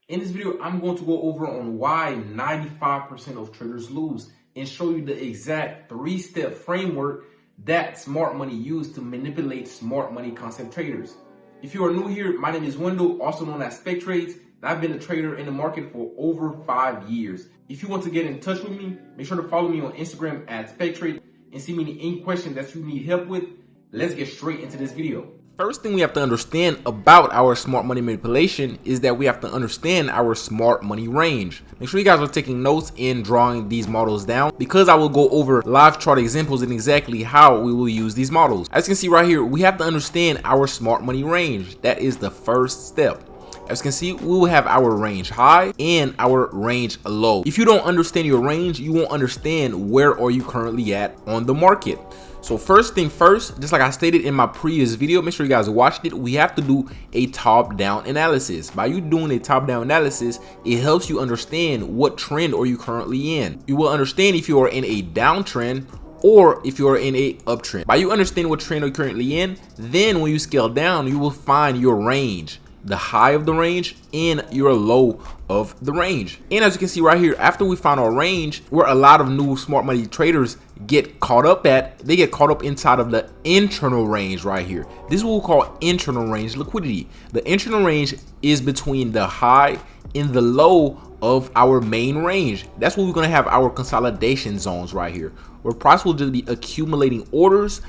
In this video, I'm going to go over on why 95% of traders lose and show you the exact 3-step framework that smart money used to manipulate smart money concept traders. If you are new here, my name is Wendell, also known as Spektrades, and I've been a trader in the market for over 5 years. If you want to get in touch with me, make sure to follow me on Instagram at Spektrades and see me any questions that you need help with. Let's get straight into this video. First thing we have to understand about our smart money manipulation is that we have to understand our smart money range. Make sure you guys are taking notes in drawing these models down, because I will go over live chart examples and exactly how we will use these models. As you can see right here, we have to understand our smart money range. That is the first step. As you can see, we will have our range high and our range low. If you don't understand your range, you won't understand where are you currently at on the market. So first thing first, just like I stated in my previous video, make sure you guys watched it, we have to do a top-down analysis. By you doing a top-down analysis, it helps you understand what trend are you currently in. You will understand if you are in a downtrend or if you are in a uptrend. By you understanding what trend are you currently in, then when you scale down, you will find your range, the high of the range and your low of the range. And as you can see right here, after we found our range, where a lot of new smart money traders get caught up at, they get caught up inside of the internal range right here. This is what we call internal range liquidity. The internal range is between the high and the low of our main range. That's where we're going to have our consolidation zones right here, where price will just be accumulating orders,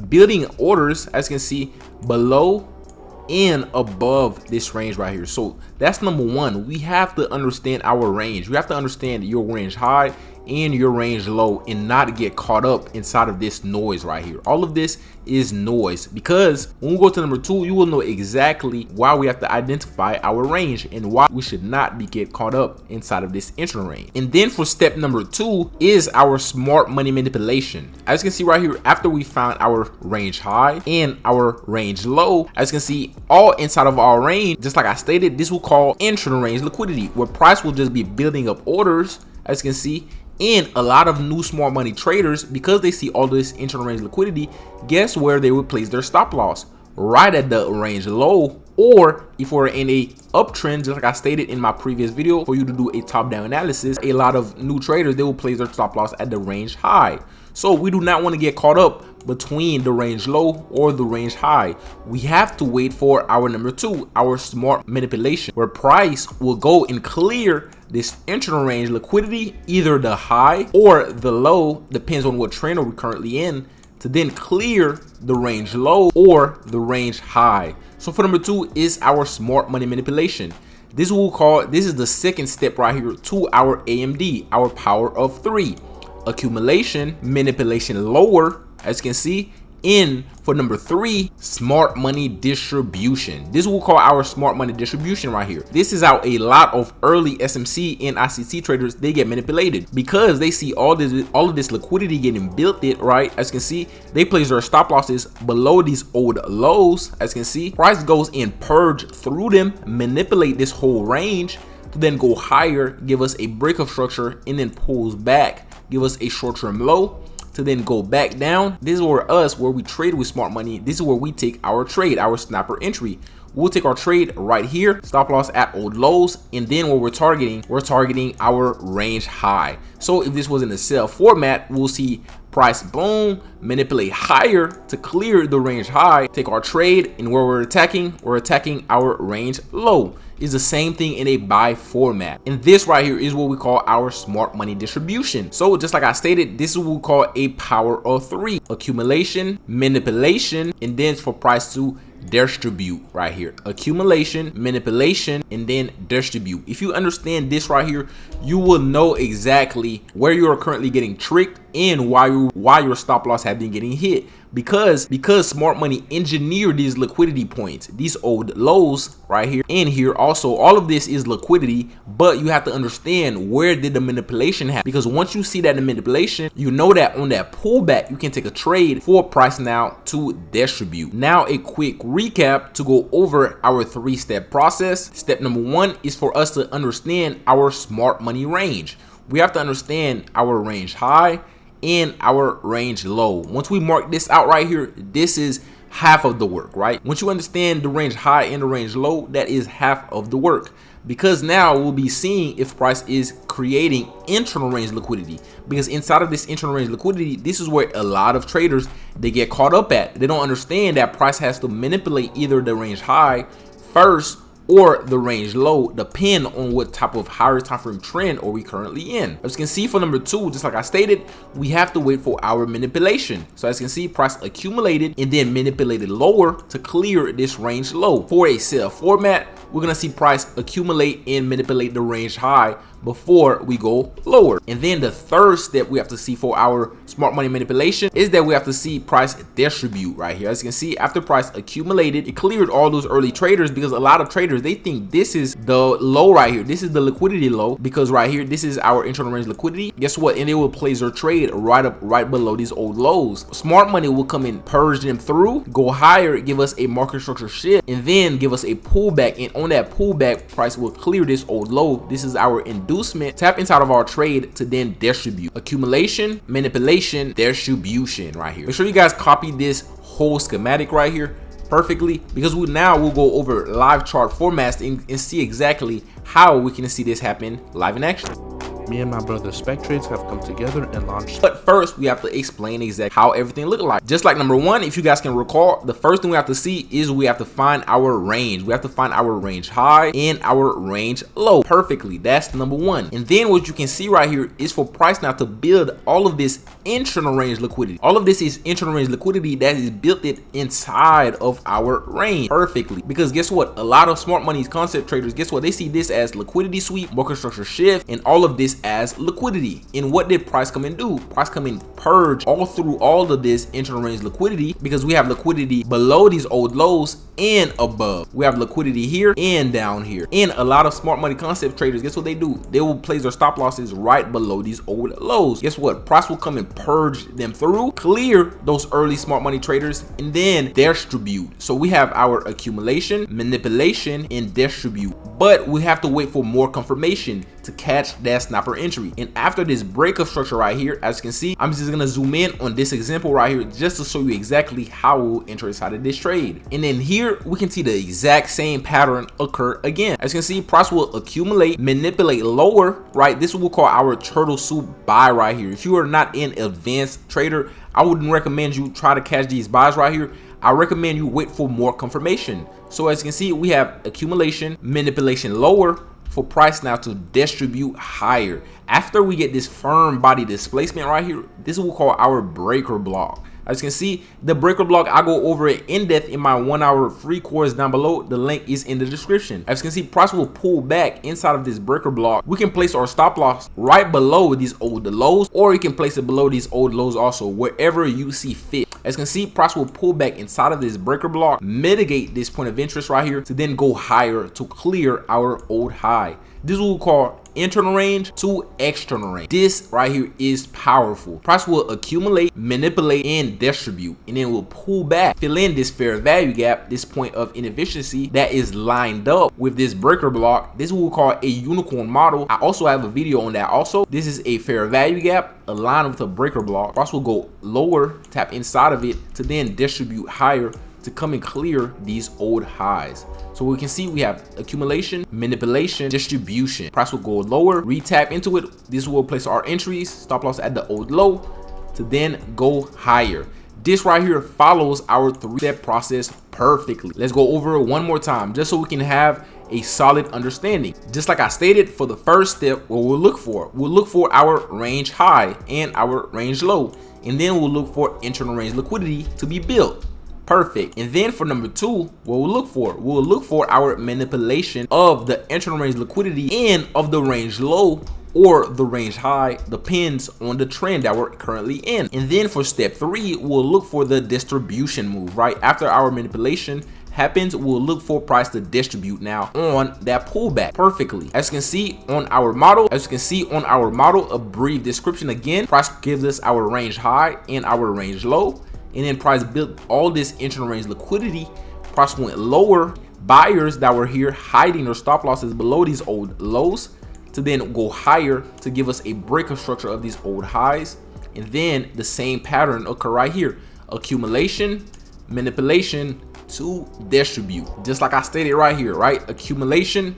building orders, as you can see, below and above this range right here. So that's number one. We have to understand our range. We have to understand your range high and your range low and not get caught up inside of this noise right here. All of this is noise, because when we go to number two, you will know exactly why we have to identify our range and why we should not be get caught up inside of this internal range. And then for step number two is our smart money manipulation. As you can see right here, after we found our range high and our range low, as you can see, all inside of our range, just like I stated, this will call internal range liquidity, where price will just be building up orders, as you can see. And a lot of new smart money traders, because they see all this internal range liquidity, guess where they would place their stop loss? Right at the range low. Or if we're in a uptrend, just like I stated in my previous video, for you to do a top-down analysis, a lot of new traders, they will place their stop loss at the range high. So we do not want to get caught up between the range low or the range high. We have to wait for our number two, our smart manipulation, where price will go and clear this internal range liquidity, either the high or the low, depends on what trend are we currently in, to then clear the range low or the range high. So for number two is our smart money manipulation. This is the second step right here to our AMD, our power of three. Accumulation, manipulation lower, as you can see. In for number three, smart money distribution. This will call our smart money distribution right here. This is how a lot of early SMC and ICT traders, they get manipulated, because they see all of this liquidity getting built it, right? As you can see, they place their stop losses below these old lows. As you can see, price goes and purge through them, manipulate this whole range to then go higher, give us a breakup structure, and then pulls back, give us a short-term low, to then go back down. This is where we trade with smart money. This is where we take our trade, our snapper entry. We'll take our trade right here, stop loss at old lows, and then what we're targeting our range high. So if this was in a sell format, we'll see price boom, manipulate higher to clear the range high, take our trade, and where we're attacking our range low. Is the same thing in a buy format. And this right here is what we call our smart money distribution. So just like I stated, this is what we call a power of three: accumulation, manipulation, and then for price to distribute right here. Accumulation, manipulation, and then distribute. If you understand this right here, you will know exactly where you are currently getting tricked and why your stop loss have been getting hit. Because smart money engineered these liquidity points, these old lows right here and here. Also, all of this is liquidity, but you have to understand where did the manipulation happen, because once you see that in manipulation, you know that on that pullback you can take a trade for price now to distribute. Now a quick recap to go over our three-step process. Step number one is for us to understand our smart money range. We have to understand our range high and our range low. Once we mark this out right here, this is half of the work, right? Once you understand the range high and the range low, that is half of the work. because now we'll be seeing if price is creating internal range liquidity, because inside of this internal range liquidity, this is where a lot of traders, they get caught up at. They don't understand that price has to manipulate either the range high first or the range low, depend on what type of higher time frame trend are we currently in. As you can see for number 2, just like I stated, we have to wait for our manipulation. So as you can see, price accumulated and then manipulated lower to clear this range low. For a sell format, we're gonna see price accumulate and manipulate the range high before we go lower. And then the third step we have to see for our smart money manipulation is that we have to see price distribute right here. As you can see, after price accumulated, it cleared all those early traders, because a lot of traders, they think this is the low right here. This is the liquidity low, because right here, this is our internal range liquidity. Guess what? And they will place their trade right below these old lows. Smart money will come in, purge them through, go higher, give us a market structure shift, and then give us a pullback. And on that pullback, price will clear this old low. This is our inducement, tap inside of our trade to then distribute. Accumulation, manipulation, distribution right here. Make sure you guys copy this whole schematic right here perfectly, because we'll go over live chart formats and see exactly how we can see this happen live in action. Me and my brother Spektrades have come together and launched. But first, we have to explain exactly how everything looked like. Just like number 1, if you guys can recall, the first thing we have to see is we have to find our range. We have to find our range high and our range low perfectly. That's number 1. And then what you can see right here is for price now to build all of this internal range liquidity. All of this is internal range liquidity that is built inside of our range perfectly. Because guess what? A lot of smart money concept traders, guess what? They see this as liquidity sweep, market structure shift, and all of this as liquidity. And what did price come and do? Price come and purge all through all of this internal range liquidity, because we have liquidity below these old lows and above. We have liquidity here and down here. And a lot of smart money concept traders, guess what they do? They will place their stop losses right below these old lows. Guess what? Price will come and purge them through, clear those early smart money traders, and then distribute. So we have our accumulation, manipulation, and distribute. But we have to wait for more confirmation to catch that snapper entry. And after this breakup structure right here, as you can see, I'm just gonna zoom in on this example right here just to show you exactly how we'll enter inside of this trade. And then here we can see the exact same pattern occur again. As you can see, price will accumulate, manipulate lower, right? This we'll call our turtle soup buy right here. If you are not an advanced trader, I wouldn't recommend you try to catch these buys right here. I recommend you wait for more confirmation. So as you can see, we have accumulation, manipulation lower, for price now to distribute higher. After we get this firm body displacement right here, this is what we call our breaker block. As you can see, the breaker block, I go over it in depth in my 1-hour free course down below. The link is in the description. As you can see, price will pull back inside of this breaker block. We can place our stop loss right below these old lows, or you can place it below these old lows also, wherever you see fit. As you can see, price will pull back inside of this breaker block, mitigate this point of interest right here, to then go higher to clear our old high. This is what we call internal range to external range. This right here is powerful. Price will accumulate, manipulate, and distribute, and then will pull back, fill in this fair value gap, this point of inefficiency that is lined up with this breaker block. This is what we call a unicorn model. I also have a video on that also. This is a fair value gap aligned with a breaker block. Price will go lower, tap inside of it to then distribute higher to come and clear these old highs. So we can see we have accumulation, manipulation, distribution. Price will go lower, re-tap into it. This will place our entries, stop loss at the old low to then go higher. This right here follows our 3-step process perfectly. Let's go over it one more time just so we can have a solid understanding. Just like I stated, for the first step, what we'll look for our range high and our range low, and then we'll look for internal range liquidity to be built. Perfect. And then for number 2, what we'll look for our manipulation of the internal range liquidity and of the range low or the range high, depends on the trend that we're currently in. And then for step 3, we'll look for the distribution move. Right after our manipulation happens, we'll look for price to distribute now on that pullback perfectly. As you can see on our model, a brief description again, price gives us our range high and our range low. And then price built all this internal range liquidity. Price went lower. Buyers that were here hiding their stop losses below these old lows to then go higher to give us a breakup structure of these old highs. And then the same pattern occur right here. Accumulation, manipulation to distribute. Just like I stated right here, right? Accumulation,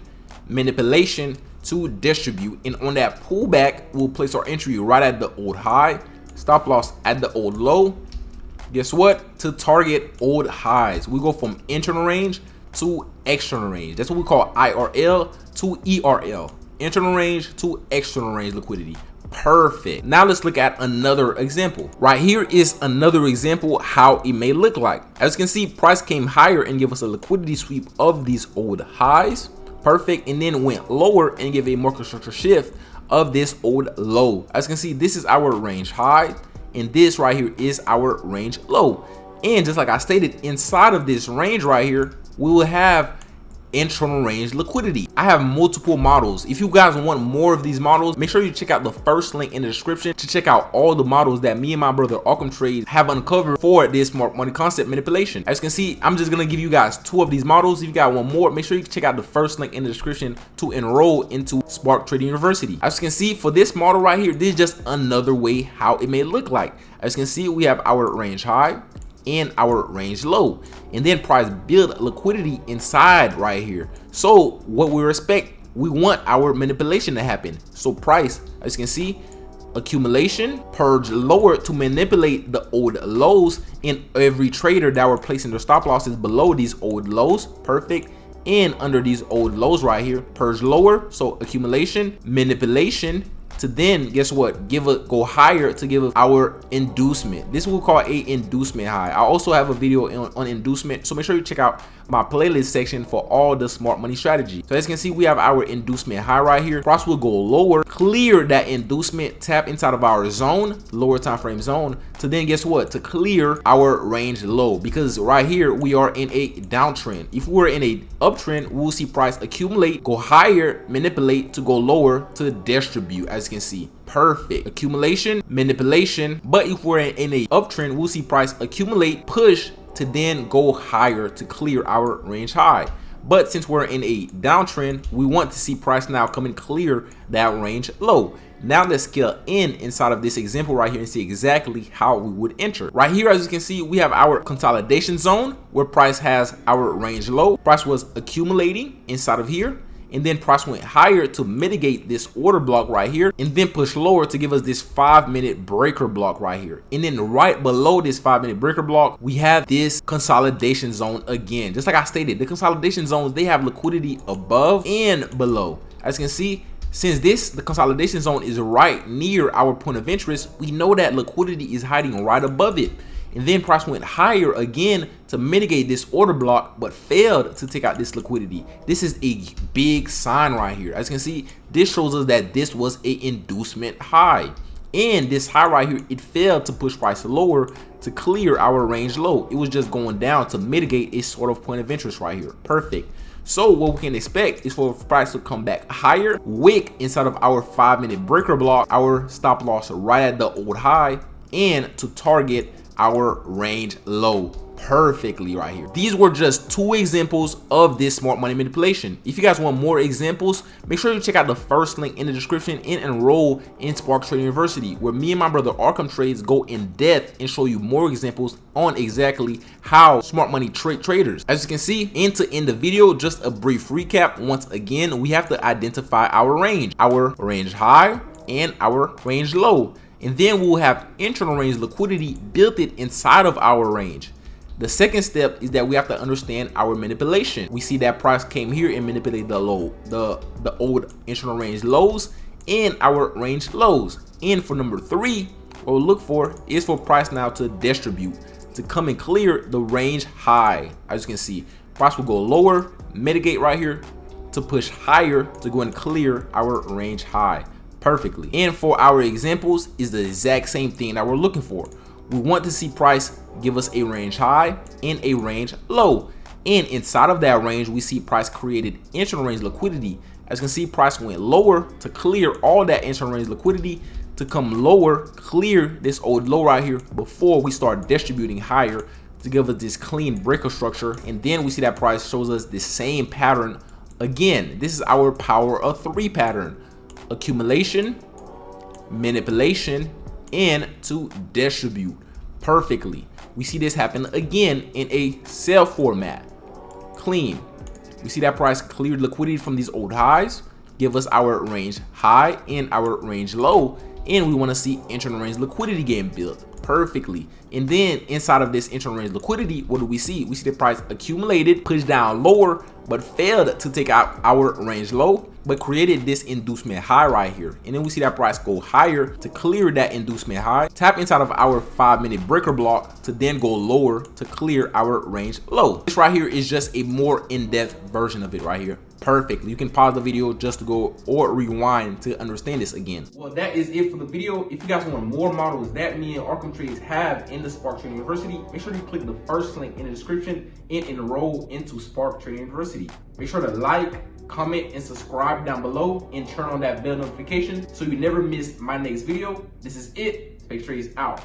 manipulation to distribute, and on that pullback we'll place our entry right at the old high, stop loss at the old low. Guess what? To target old highs, we go from internal range to external range. That's what we call IRL to ERL, internal range to external range liquidity. Perfect. Now let's look at another example. Right here is another example how it may look like. As you can see, price came higher and give us a liquidity sweep of these old highs. Perfect. And then went lower and give a market structure shift of this old low. As you can see, this is our range high and this right here is our range low. And just like I stated, inside of this range right here, we will have internal range liquidity. I have multiple models. If you guys want more of these models, make sure you check out the first link in the description to check out all the models that me and my brother 𝗁𝗂𝗧𝗏 have uncovered for this smart money concept manipulation. As you can see, I'm just gonna give you guys 2 of these models. If you got one more, make sure you check out the first link in the description to enroll into Spektrades University. As you can see, for this model right here, this is just another way how it may look like. As you can see, we have our range high and our range low, and then price build liquidity inside right here. So what we expect, we want our manipulation to happen. So price, as you can see, accumulation, purge lower to manipulate the old lows, and every trader that were placing their stop losses below these old lows. Perfect. And under these old lows right here, purge lower, so accumulation, manipulation, to then guess what, go higher to give our inducement. This we'll call a inducement high. I also have a video on inducement, so make sure you check out my playlist section for all the smart money strategy. So as you can see, we have our inducement high right here. Price will go lower, clear that inducement, tap inside of our zone, lower time frame zone, to then guess what, to clear our range low, because right here we are in a downtrend. If we were in a uptrend, we'll see price accumulate, go higher, manipulate to go lower to distribute. As you can see, perfect, accumulation, manipulation. But if we're in a uptrend, we'll see price accumulate, push to then go higher to clear our range high. But since we're in a downtrend, we want to see price now come and clear that range low. Now let's scale inside of this example right here and see exactly how we would enter. Right here, as you can see, we have our consolidation zone where price has our range low. Price was accumulating inside of here, and then price went higher to mitigate this order block right here, and then push lower to give us this 5-minute breaker block right here. And then right below this 5-minute breaker block, we have this consolidation zone again. Just like I stated, the consolidation zones, they have liquidity above and below. As you can see, since the consolidation zone is right near our point of interest, we know that liquidity is hiding right above it. And then price went higher again to mitigate this order block, but failed to take out this liquidity. This is a big sign right here. As you can see, this shows us that this was a inducement high. And this high right here, it failed to push price lower to clear our range low. It was just going down to mitigate a sort of point of interest right here. Perfect. So what we can expect is for price to come back higher, wick inside of our 5-minute breaker block, our stop loss right at the old high, and to target our range low perfectly right here. These were just 2 examples of this smart money manipulation. If you guys want more examples, make sure you check out the first link in the description and enroll in Spektrades University, where me and my brother 𝗁𝗂𝗧𝗏 go in depth and show you more examples on exactly how smart money traders. As you can see, and to end the video, just a brief recap. Once again, we have to identify our range high and our range low. And then we'll have internal range liquidity built it inside of our range. The second step is that we have to understand our manipulation. We see that price came here and manipulated the old internal range lows and our range lows. And for number 3, what we'll look for is for price now to distribute, to come and clear the range high. As you can see, price will go lower, mitigate right here, to push higher to go and clear our range high perfectly. And for our examples is the exact same thing that we're looking for. We want to see price give us a range high and a range low, and inside of that range we see price created internal range liquidity. As you can see, price went lower to clear all that internal range liquidity, to come lower, clear this old low right here before we start distributing higher to give us this clean breaker structure. And then we see that price shows us the same pattern again. This is our power of 3 pattern: accumulation, manipulation, and to distribute perfectly. We see this happen again in a sell format: clean, We see that price cleared liquidity from these old highs, give us our range high and our range low, and we want to see internal range liquidity getting built perfectly. And then inside of this internal range liquidity, what do we see? We see the price accumulated, pushed down lower, but failed to take out our range low, but created this inducement high right here. And then we see that price go higher to clear that inducement high, tap inside of our 5-minute breaker block to then go lower to clear our range low. This right here is just a more in-depth version of it right here. Perfectly. You can pause the video just to go or rewind to understand this again. Well, that is it for the video. If you guys want more models that me and 𝗀𝗀𝗋𝗋Trades have in the Spark Trading University, make sure you click the first link in the description and enroll into Spark Trading University. Make sure to like, comment, and subscribe down below and turn on that bell notification so you never miss my next video. This is it. Spektrades out.